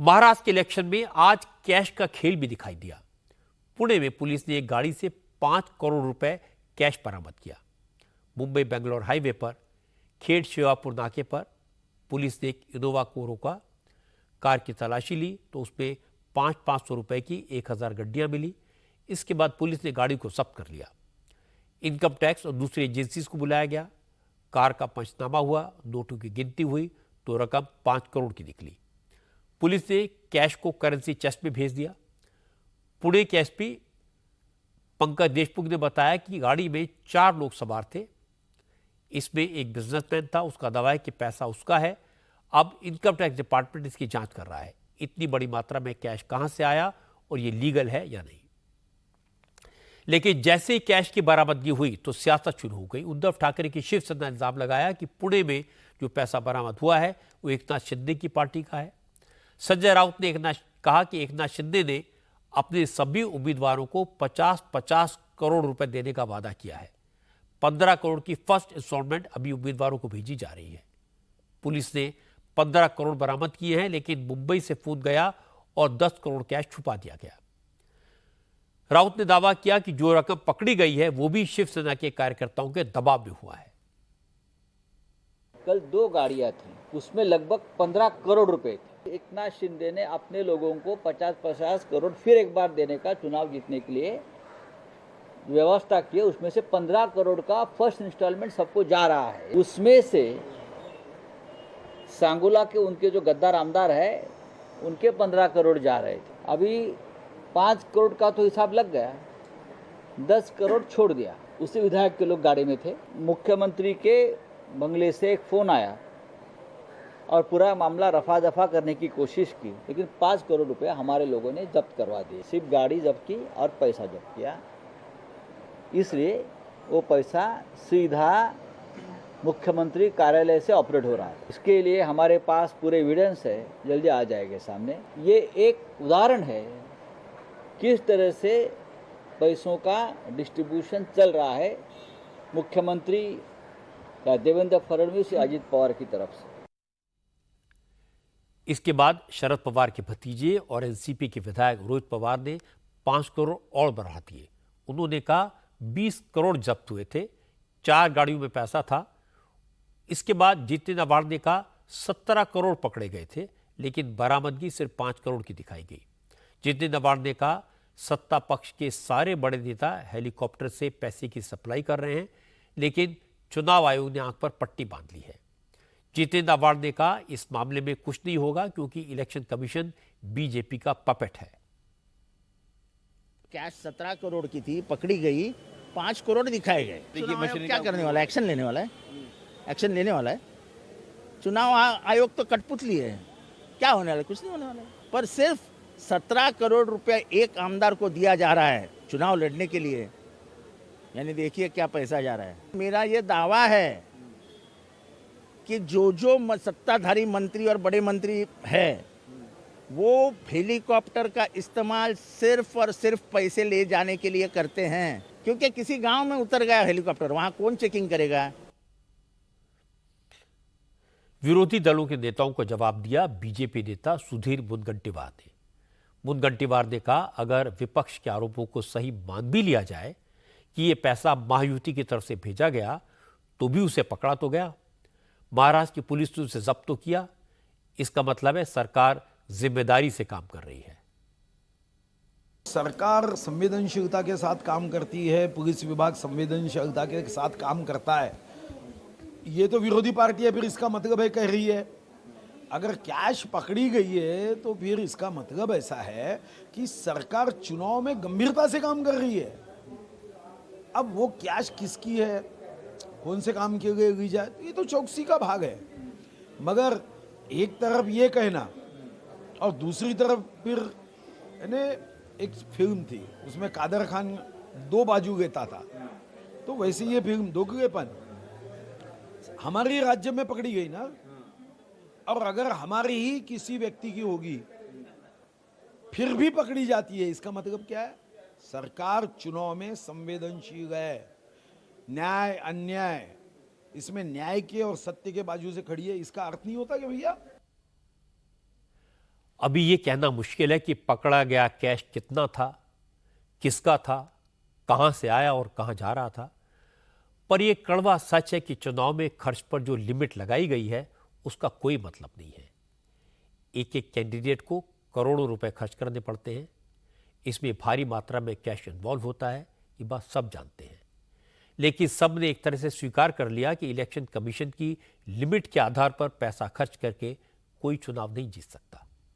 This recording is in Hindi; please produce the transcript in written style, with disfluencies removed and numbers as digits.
महाराष्ट्र के इलेक्शन में आज कैश का खेल भी दिखाई दिया। पुणे में पुलिस ने एक गाड़ी से 5 करोड़ रुपए कैश बरामद किया। मुंबई बेंगलोर हाईवे पर खेड़ शिवापुर नाके पर पुलिस ने एक इनोवा को रोका, कार की तलाशी ली तो उसमें 500 रुपए की 1000 गड्डियां मिली। इसके बाद पुलिस ने गाड़ी को जब्त कर लिया। इनकम टैक्स और दूसरी एजेंसीज को बुलाया गया। कार का पंचनामा हुआ, नोटों की गिनती हुई तो रकम 5 करोड़ की निकली। पुलिस ने कैश को करेंसी चेस्ट में भेज दिया। पुणे के एसपी पंकज देशमुख ने बताया कि गाड़ी में 4 लोग सवार थे। इसमें एक बिजनेसमैन था, उसका दावा है कि पैसा उसका है। अब इनकम टैक्स डिपार्टमेंट इसकी जांच कर रहा है, इतनी बड़ी मात्रा में कैश कहां से आया और ये लीगल है या नहीं। लेकिन जैसे ही कैश की बरामदगी हुई तो सियासत शुरू हो गई। उद्धव ठाकरे की शिवसेना ने इल्जाम लगाया कि पुणे में जो पैसा बरामद हुआ है वो एकनाथ शिंदे की पार्टी का है। संजय राउत ने कहा कि एकनाथ शिंदे ने अपने सभी उम्मीदवारों को 50-50 करोड़ रुपए देने का वादा किया है। 15 करोड़ की फर्स्ट इंस्टॉलमेंट अभी उम्मीदवारों को भेजी जा रही है। पुलिस ने 15 करोड़ बरामद किए हैं, लेकिन मुंबई से फोन गया और 10 करोड़ कैश छुपा दिया गया। राउत ने दावा किया कि जो रकम पकड़ी गई है वो भी शिवसेना के कार्यकर्ताओं के दबाव में हुआ है। कल 2 गाड़ियां थी, उसमें लगभग 15 करोड़ रुपए थे। एकनाथ शिंदे ने अपने लोगों को 50-50 करोड़ फिर एक बार देने का चुनाव जीतने के लिए व्यवस्था की। उसमें से 15 करोड़ का फर्स्ट इंस्टॉलमेंट सबको जा रहा है। उसमें से सांगोला के उनके जो गद्दार आमदार है उनके 15 करोड़ जा रहे थे। अभी 5 करोड़ का तो हिसाब लग गया, 10 करोड़ छोड़ दिया। उसी विधायक के लोग गाड़ी में थे। मुख्यमंत्री के बंगले से एक फ़ोन आया और पूरा मामला रफा दफा करने की कोशिश की, लेकिन 5 करोड़ रुपए हमारे लोगों ने जब्त करवा दिए। सिर्फ गाड़ी जब्त की और पैसा जब्त किया, इसलिए वो पैसा सीधा मुख्यमंत्री कार्यालय से ऑपरेट हो रहा है। इसके लिए हमारे पास पूरे एविडेंस है, जल्दी आ जाएंगे सामने। ये एक उदाहरण है किस तरह से पैसों का डिस्ट्रीब्यूशन चल रहा है मुख्यमंत्री देवेंद्र फडणवीस या अजित पवार की तरफ से। इसके बाद शरद पवार के भतीजे और एनसीपी के विधायक रोहित पवार ने 5 करोड़ और बढ़ा दिए। उन्होंने कहा 20 करोड़ जब्त हुए थे, 4 गाड़ियों में पैसा था। इसके बाद जितिन अवार्ड ने कहा 17 करोड़ पकड़े गए थे, लेकिन बरामदगी सिर्फ 5 करोड़ की दिखाई गई। जितिन अवार्ड ने कहा सत्ता पक्ष के सारे बड़े नेता हेलीकॉप्टर से पैसे की सप्लाई कर रहे हैं, लेकिन चुनाव आयोग ने आंख पर पट्टी बांध ली है। जितेंद्र अवार्ड ने कहा इस मामले में कुछ नहीं होगा क्योंकि इलेक्शन कमीशन बीजेपी का पपेट है। कैश 17 करोड़ की थी, पकड़ी गई, 5 करोड़ दिखाए गए। देखिए क्या करने वाला है, एक्शन लेने वाला है, एक्शन लेने वाला है। चुनाव आयोग तो कठपुतली है, क्या होने वाला है, कुछ नहीं होने वाला है। पर सिर्फ 17 करोड़ रुपया एक आमदार को दिया जा रहा है चुनाव लड़ने के लिए, यानी देखिए क्या पैसा जा रहा है। मेरा ये दावा है कि जो सत्ताधारी मंत्री और बड़े मंत्री है वो हेलीकॉप्टर का इस्तेमाल सिर्फ और सिर्फ पैसे ले जाने के लिए करते हैं, क्योंकि किसी गांव में उतर गया हेलीकॉप्टर, वहां कौन चेकिंग करेगा। विरोधी दलों के नेताओं को जवाब दिया बीजेपी नेता सुधीर मुनगंटीवार ने। मुनगंटीवार ने कहा अगर विपक्ष के आरोपों को सही मान भी लिया जाए कि यह पैसा महायुति की तरफ से भेजा गया तो भी उसे पकड़ा तो गया। महाराष्ट्र की पुलिस ने उसे जब्त तो किया। इसका मतलब है सरकार जिम्मेदारी से काम कर रही है। सरकार संवेदनशीलता के साथ काम करती है, पुलिस विभाग संवेदनशीलता के साथ काम करता है। ये तो विरोधी पार्टी है, फिर इसका मतलब है कह रही है अगर कैश पकड़ी गई है तो फिर इसका मतलब ऐसा है कि सरकार चुनाव में गंभीरता से काम कर रही है। अब वो कैश किसकी है, कौन से काम किए गए जाए, तो ये तो चौकसी का भाग है। मगर एक तरफ ये कहना और दूसरी तरफ फिर एक फिल्म थी उसमें कादर खान 2 बाजू लेता था, तो वैसे ये फिल्म दोगलेपन हमारे राज्य में पकड़ी गई ना, और अगर हमारी ही किसी व्यक्ति की होगी फिर भी पकड़ी जाती है, इसका मतलब क्या है, सरकार चुनाव में संवेदनशील है। न्याय अन्याय इसमें न्याय के और सत्य के बाजू से खड़ी है, इसका अर्थ नहीं होता कि भैया। अभी ये कहना मुश्किल है कि पकड़ा गया कैश कितना था, किसका था, कहां से आया और कहां जा रहा था। पर यह कड़वा सच है कि चुनाव में खर्च पर जो लिमिट लगाई गई है उसका कोई मतलब नहीं है। एक एक कैंडिडेट को करोड़ों रुपए खर्च करने पड़ते हैं। इसमें भारी मात्रा में कैश इन्वॉल्व होता है, ये बात सब जानते हैं। लेकिन सब ने एक तरह से स्वीकार कर लिया कि इलेक्शन कमीशन की लिमिट के आधार पर पैसा खर्च करके कोई चुनाव नहीं जीत सकता।